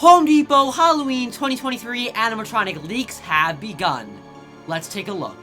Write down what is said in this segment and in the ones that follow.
Home Depot Halloween 2023 animatronic leaks have begun. Let's take a look.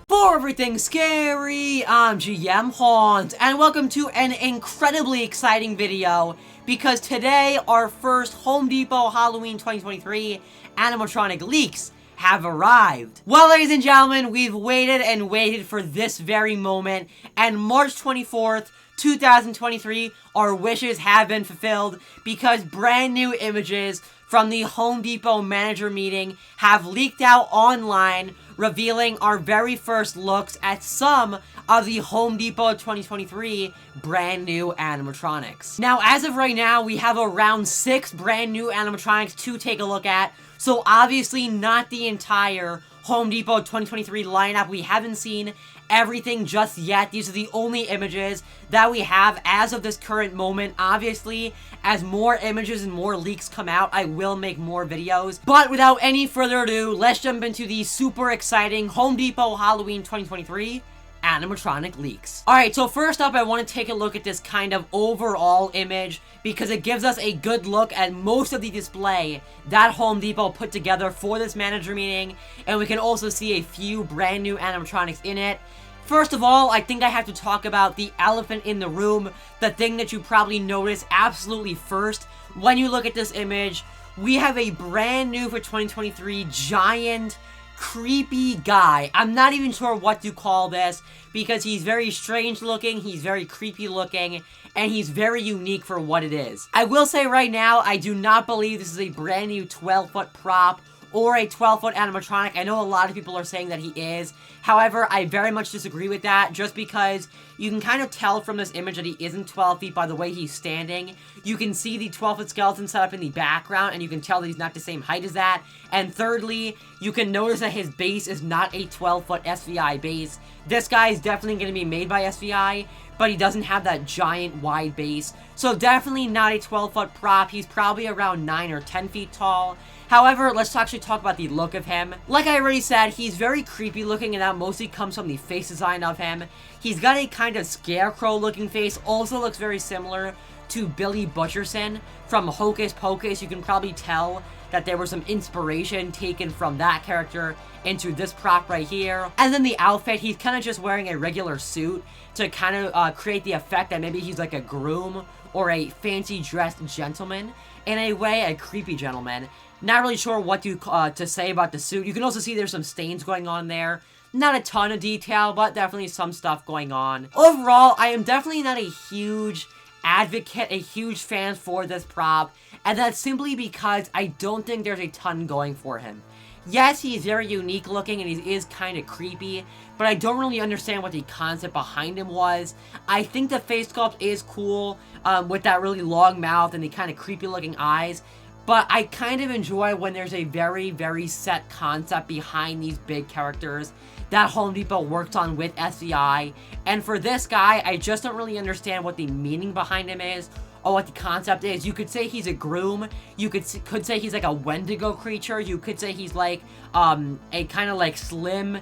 For everything scary, I'm GMHaunts, and welcome to an incredibly exciting video, because today our first Home Depot Halloween 2023 animatronic leaks have arrived. Well, ladies and gentlemen, we've waited and waited for this very moment, and March 24th, 2023, our wishes have been fulfilled, because brand new images from the Home Depot manager meeting have leaked out online, revealing our very first looks at some of the Home Depot 2023 brand new animatronics. Now, as of right now, we have around 6 brand new animatronics to take a look at, so obviously not the entire Home Depot 2023 lineup. We haven't seen everything just yet. These are the only images that we have as of this current moment. Obviously, as more images and more leaks come out, I will make more videos. But without any further ado, let's jump into the super exciting Home Depot Halloween 2023 animatronic leaks. Alright, so first up, I want to take a look at this kind of overall image, because it gives us a good look at most of the display that Home Depot put together for this manager meeting, and we can also see a few brand new animatronics in it. First of all, I think I have to talk about the elephant in the room, the thing that you probably notice absolutely first when you look at this image. We have a brand new for 2023 giant creepy guy. I'm not even sure what to call this, because he's very strange looking, he's very creepy looking, and he's very unique for what it is. I will say right now, I do not believe this is a brand new 12-foot prop or a 12-foot animatronic. I know a lot of people are saying that he is. However, I very much disagree with that, just because you can kind of tell from this image that he isn't 12 feet by the way he's standing. You can see the 12-foot skeleton set up in the background, and you can tell that he's not the same height as that. And thirdly, you can notice that his base is not a 12-foot SVI base. This guy is definitely going to be made by SVI, but he doesn't have that giant wide base. So definitely not a 12-foot prop. He's probably around 9 or 10 feet tall. However, let's actually talk about the look of him. Like I already said, he's very creepy looking, and that mostly comes from the face design of him. He's got a kind of scarecrow looking face, also looks very similar to Billy Butcherson from Hocus Pocus. You can probably tell that there was some inspiration taken from that character into this prop right here. And then the outfit, he's kind of just wearing a regular suit to kind of create the effect that maybe he's like a groom or a fancy dressed gentleman. In a way, a creepy gentleman. Not really sure what to say about the suit. You can also see there's some stains going on there. Not a ton of detail, but definitely some stuff going on. Overall, I am definitely not a huge advocate, a huge fan for this prop, and that's simply because I don't think there's a ton going for him. Yes, he's very unique looking and he is kind of creepy, but I don't really understand what the concept behind him was. I think the face sculpt is cool, with that really long mouth and the kind of creepy looking eyes, but I kind of enjoy when there's a very, very set concept behind these big characters that Home Depot worked on with SVI. And for this guy, I just don't really understand what the meaning behind him is, or what the concept is. You could say he's a groom. You could say he's like a Wendigo creature. You could say he's like a kind of like slim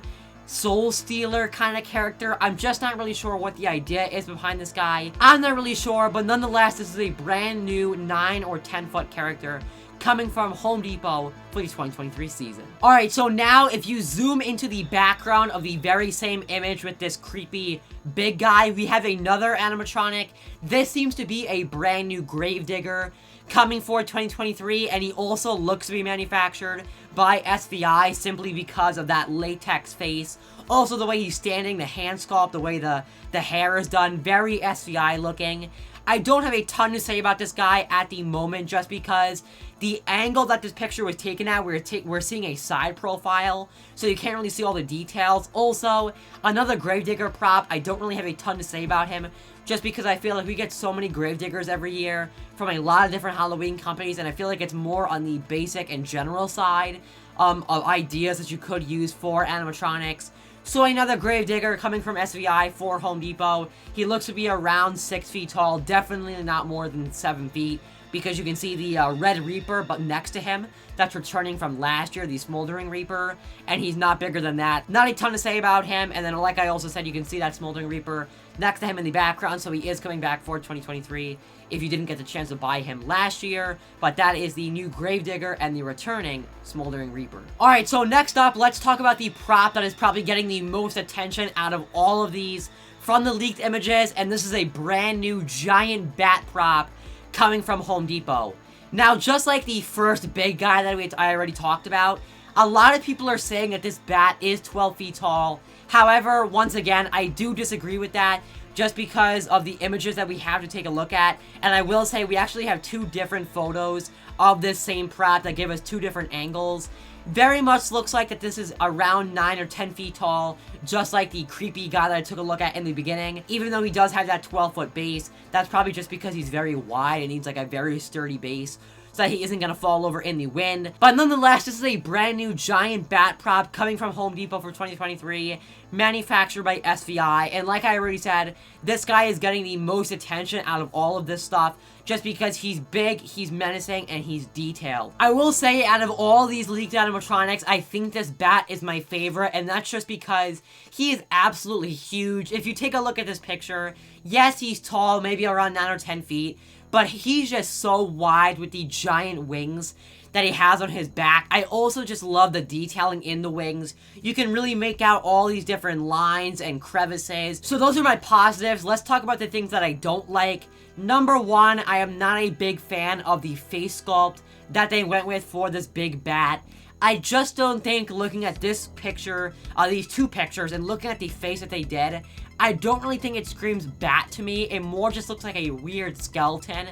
soul stealer kind of character. I'm just not really sure what the idea is behind this guy. I'm not really sure, but nonetheless, this is a brand new 9 or 10 foot character coming from Home Depot for the 2023 season. Alright, so now if you zoom into the background of the very same image with this creepy big guy, we have another animatronic. This seems to be a brand new Gravedigger coming for 2023, and he also looks to be manufactured by SVI simply because of that latex face. Also, the way he's standing, the hand sculpt, the way the hair is done, very SVI looking. I don't have a ton to say about this guy at the moment, just because the angle that this picture was taken at, we're seeing a side profile, so you can't really see all the details. Also, another Gravedigger prop, I don't really have a ton to say about him, just because I feel like we get so many Gravediggers every year from a lot of different Halloween companies, and I feel like it's more on the basic and general side of ideas that you could use for animatronics. So another Gravedigger coming from SVI for Home Depot. He looks to be around 6 feet tall, definitely not more than 7 feet. because you can see the Red Reaper but next to him that's returning from last year, the Smoldering Reaper, and he's not bigger than that. Not a ton to say about him, and then like I also said, you can see that Smoldering Reaper next to him in the background, so he is coming back for 2023 if you didn't get the chance to buy him last year, but that is the new Gravedigger and the returning Smoldering Reaper. Alright, so next up, let's talk about the prop that is probably getting the most attention out of all of these from the leaked images, and this is a brand new giant bat prop coming from Home Depot. Now, just like the first big guy that I already talked about, a lot of people are saying that this bat is 12 feet tall. However, once again, I do disagree with that just because of the images that we have to take a look at. And I will say we actually have two different photos of this same prop that give us two different angles. Very much looks like that this is around 9 or 10 feet tall, just like the creepy guy that I took a look at in the beginning. Even though he does have that 12-foot base, that's probably just because he's very wide and needs like a very sturdy base, so that he isn't going to fall over in the wind. But nonetheless, this is a brand new giant bat prop coming from Home Depot for 2023, manufactured by SVI, and like I already said, this guy is getting the most attention out of all of this stuff, just because he's big, he's menacing, and he's detailed. I will say, out of all these leaked animatronics, I think this bat is my favorite, and that's just because he is absolutely huge. If you take a look at this picture, yes, he's tall, maybe around 9 or 10 feet, but he's just so wide with the giant wings that he has on his back. I also just love the detailing in the wings. You can really make out all these different lines and crevices. So those are my positives. Let's talk about the things that I don't like. Number one, I am not a big fan of the face sculpt that they went with for this big bat. I just don't think, looking at this picture, these two pictures, and looking at the face that they did, I don't really think it screams bat to me. It more just looks like a weird skeleton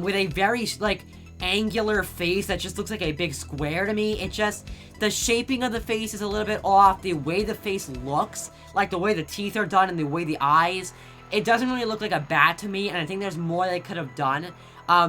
with a very, like, angular face that just looks like a big square to me. It just, the shaping of the face is a little bit off. The way the face looks, like the way the teeth are done and the way the eyes, it doesn't really look like a bat to me, and I think there's more they could have done.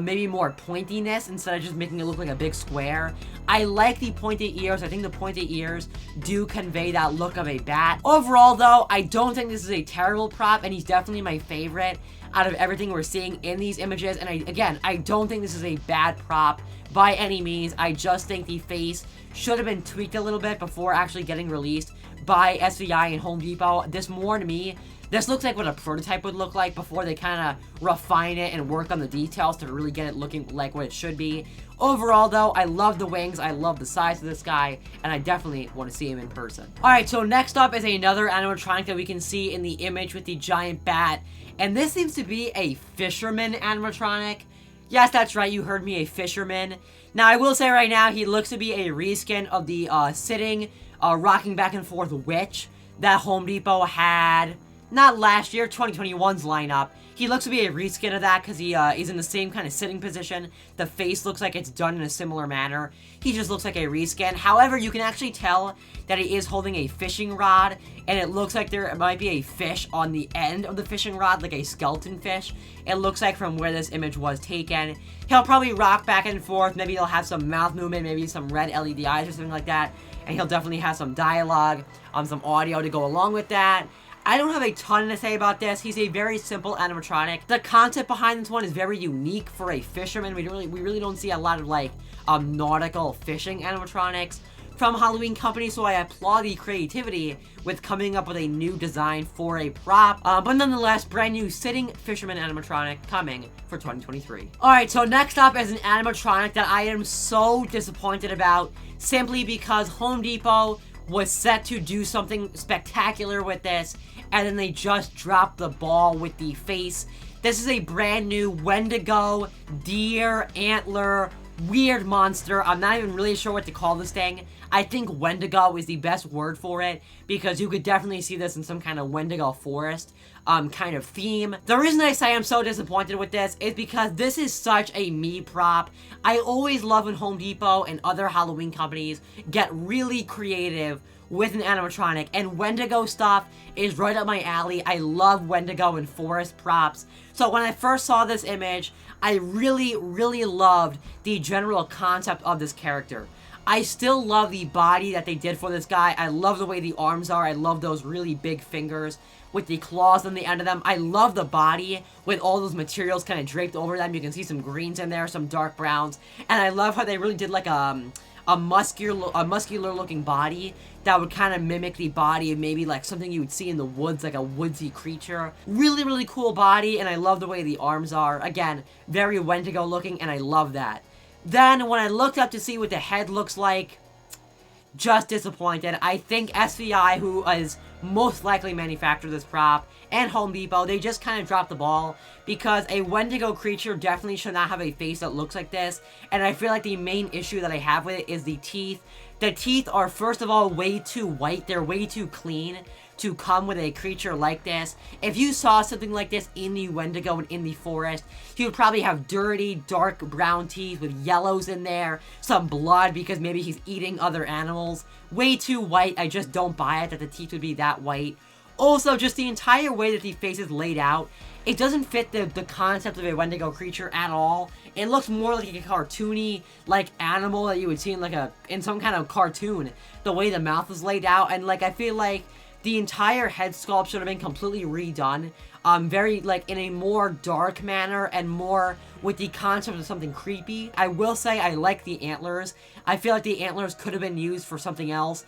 Maybe more pointiness instead of just making it look like a big square. I like the pointed ears. I think the pointed ears do convey that look of a bat. Overall, though, I don't think this is a terrible prop, and he's definitely my favorite out of everything we're seeing in these images. And again, I don't think this is a bad prop by any means. I just think the face should have been tweaked a little bit before actually getting released by SVI and Home Depot. This more, to me, this looks like what a prototype would look like before they kind of refine it and work on the details to really get it looking like what it should be. Overall, though, I love the wings, I love the size of this guy, and I definitely want to see him in person. Alright, so next up is another animatronic that we can see in the image with the giant bat, and this seems to be a Fisherman animatronic. Yes, that's right, you heard me, a Fisherman. Now, I will say right now, he looks to be a reskin of the sitting, rocking back and forth witch that Home Depot had, not last year, 2021's lineup. He looks to be a reskin of that because he is in the same kind of sitting position. The face looks like it's done in a similar manner. He just looks like a reskin. However, you can actually tell that he is holding a fishing rod, and it looks like there might be a fish on the end of the fishing rod, like a skeleton fish. It looks like from where this image was taken. He'll probably rock back and forth. Maybe he'll have some mouth movement, maybe some red LED eyes or something like that. And he'll definitely have some dialogue, some audio to go along with that. I don't have a ton to say about this. He's a very simple animatronic. The concept behind this one is very unique for a fisherman. We really don't see a lot of like nautical fishing animatronics from Halloween Company, so I applaud the creativity with coming up with a new design for a prop. But nonetheless, brand new sitting fisherman animatronic coming for 2023. Alright, so next up is an animatronic that I am so disappointed about, simply because Home Depot was set to do something spectacular with this, and then they just dropped the ball with the face. This is a brand new Wendigo Deer antler weird monster. I'm not even really sure what to call this thing. I think Wendigo is the best word for it, because you could definitely see this in some kind of Wendigo forest kind of theme. The reason I say I'm so disappointed with this is because this is such a me prop. I always love when Home Depot and other Halloween companies get really creative with an animatronic, and Wendigo stuff is right up my alley. I love Wendigo and forest props. So when I first saw this image, I really loved the general concept of this character. I still love the body that they did for this guy. I love the way the arms are. I love those really big fingers with the claws on the end of them. I love the body with all those materials kind of draped over them. You can see some greens in there, some dark browns. And I love how they really did like a muscular looking body that would kind of mimic the body of maybe like something you would see in the woods, like a woodsy creature. Really, really cool body, and I love the way the arms are. Again, very Wendigo looking, and I love that. Then, when I looked up to see what the head looks like, just disappointed. I think SVI, who is most likely manufactured this prop, and Home Depot, they just kind of dropped the ball, because a Wendigo creature definitely should not have a face that looks like this, and I feel like the main issue that I have with it is the teeth. The teeth are, first of all, way too white. They're way too clean to come with a creature like this. If you saw something like this in the Wendigo and in the forest, he would probably have dirty, dark brown teeth with yellows in there, some blood because maybe he's eating other animals. Way too white. I just don't buy it that the teeth would be that white. Also, just the entire way that the face is laid out, it doesn't fit the concept of a Wendigo creature at all. It looks more like a cartoony, like, animal that you would see in some kind of cartoon. The way the mouth is laid out, and, like, I feel like the entire head sculpt should have been completely redone. Very, like, in a more dark manner and more with the concept of something creepy. I will say I like the antlers. I feel like the antlers could have been used for something else,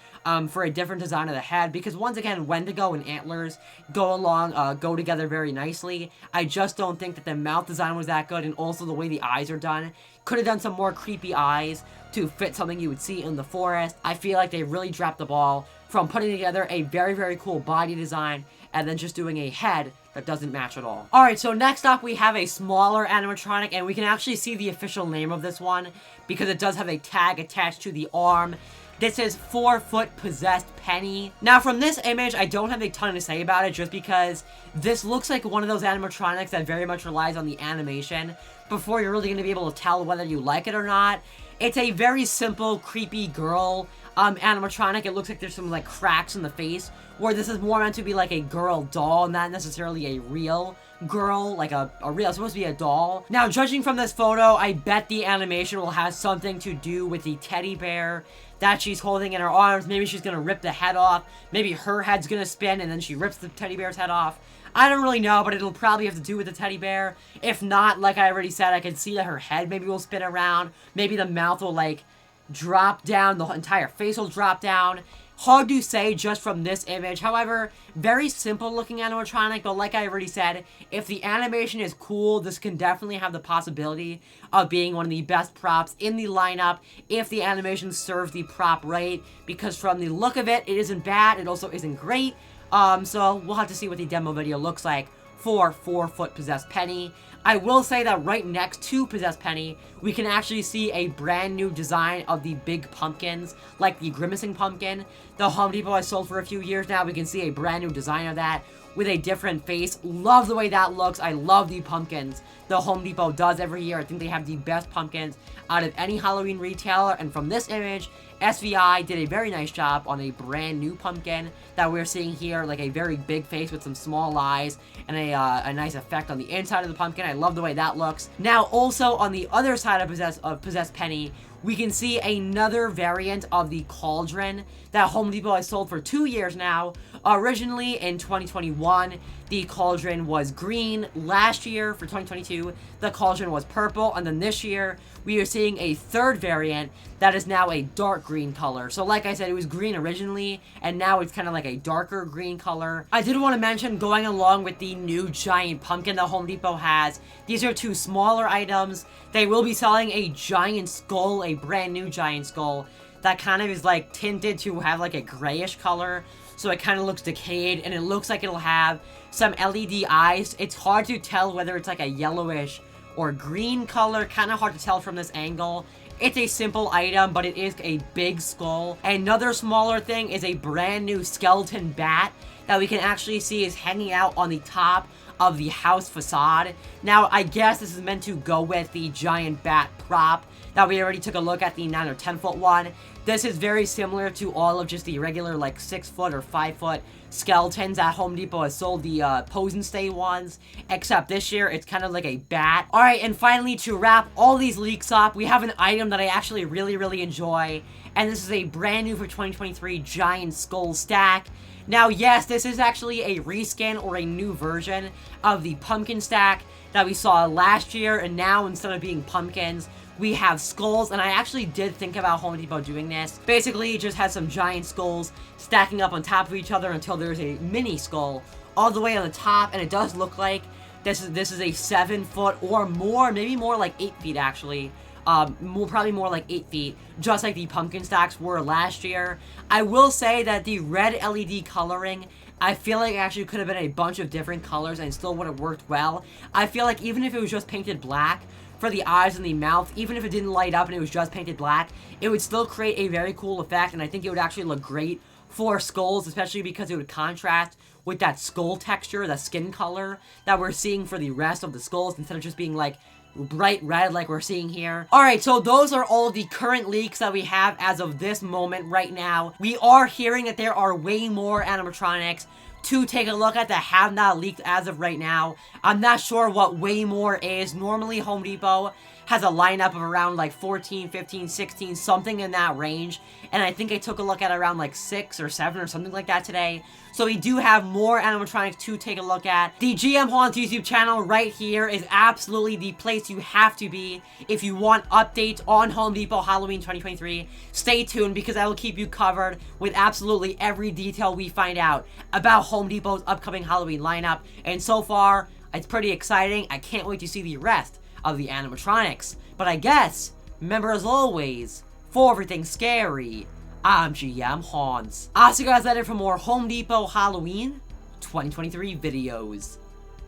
for a different design of the head, because once again, Wendigo and antlers go together very nicely. I just don't think that the mouth design was that good, and also the way the eyes are done. Could have done some more creepy eyes to fit something you would see in the forest. I feel like they really dropped the ball from putting together a very, very cool body design and then just doing a head that doesn't match at all. Alright, so next up we have a smaller animatronic, and we can actually see the official name of this one because it does have a tag attached to the arm. This is 4-foot Possessed Penny. Now, from this image, I don't have a ton to say about it just because this looks like one of those animatronics that very much relies on the animation before you're really going to be able to tell whether you like it or not. It's a very simple, creepy girl animatronic. It looks like there's some, like, cracks in the face, where this is more meant to be like a girl doll, not necessarily a real girl, like a real, it's supposed to be a doll. Now, judging from this photo, I bet the animation will have something to do with the teddy bear that she's holding in her arms. Maybe she's gonna rip the head off. Maybe her head's gonna spin and then she rips the teddy bear's head off. I don't really know, but it'll probably have to do with the teddy bear. If not, like I already said, I can see that her head maybe will spin around. Maybe the mouth will, like, drop down. The entire face will drop down. Hard to say just from this image. However, very simple looking animatronic, but like I already said, if the animation is cool, this can definitely have the possibility of being one of the best props in the lineup if the animation serves the prop right, because from the look of it, it isn't bad, it also isn't great. So we'll have to see what the demo video looks like for 4-foot Possessed Penny. I will say that right next to Possessed Penny, we can actually see a brand new design of the big pumpkins, like the grimacing pumpkin. The Home Depot has sold for a few years now. We can see a brand new design of that with a different face. Love the way that looks. I love the pumpkins the Home Depot does every year. I think they have the best pumpkins out of any Halloween retailer, and from this image, SVI did a very nice job on a brand new pumpkin that we're seeing here, like a very big face with some small eyes and a nice effect on the inside of the pumpkin. I love the way that looks. Now, also on the other side of Possessed Penny, we can see another variant of the cauldron that Home Depot has sold for 2 years now. Originally in 2021, the cauldron was green. Last year, for 2022, the cauldron was purple. And then this year, we are seeing a third variant that is now a dark green color. So like I said, it was green originally, and now it's kind of like a darker green color. I did want to mention, going along with the new giant pumpkin that Home Depot has, these are two smaller items. They will be selling a giant skull, a brand new giant skull, that kind of is like tinted to have like a grayish color. So it kind of looks decayed, and it looks like it'll have some LED eyes. It's hard to tell whether it's like a yellowish or green color. Kind of hard to tell from this angle. It's a simple item, but it is a big skull. Another smaller thing is a brand new skeleton bat that we can actually see is hanging out on the top of the house facade. Now, I guess this is meant to go with the giant bat prop that we already took a look at, the 9 or 10 foot one. This is very similar to all of just the regular, like, 6-foot or 5-foot skeletons that Home Depot has sold, the pose and stay ones, except this year it's kind of like a bat. Alright, and finally, to wrap all these leaks up, we have an item that I actually really, really enjoy, and this is a brand new for 2023 giant skull stack. Now, yes, this is actually a reskin or a new version of the pumpkin stack that we saw last year, and now instead of being pumpkins, we have skulls, and I actually did think about Home Depot doing this. Basically, it just has some giant skulls stacking up on top of each other until there's a mini skull all the way on the top, and it does look like this is a 7 foot or more, maybe more like 8 feet actually. Probably more like 8 feet, just like the pumpkin stacks were last year. I will say that the red LED coloring, I feel like it actually could have been a bunch of different colors and it still would have worked well. I feel like even if it was just painted black for the eyes and the mouth, even if it didn't light up and it was just painted black, it would still create a very cool effect, and I think it would actually look great for skulls, especially because it would contrast with that skull texture, the skin color that we're seeing for the rest of the skulls, instead of just being like bright red like we're seeing here. Alright, so those are all the current leaks that we have as of this moment right now. We are hearing that there are way more animatronics to take a look at that have not leaked as of right now. I'm not sure what way more is. Normally Home Depot has a lineup of around like 14, 15, 16, something in that range. And I think I took a look at around like 6 or 7 or something like that today. So we do have more animatronics to take a look at. The GMHaunts YouTube channel right here is absolutely the place you have to be if you want updates on Home Depot Halloween 2023. Stay tuned because I will keep you covered with absolutely every detail we find out about Home Depot's upcoming Halloween lineup. And so far, it's pretty exciting. I can't wait to see the rest of the animatronics. But I guess, remember as always, for everything scary, I'm GMHaunts. I'll see you guys later for more Home Depot Halloween 2023 videos.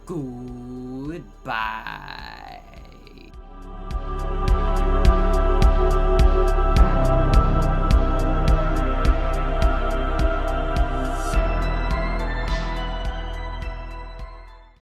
Goodbye.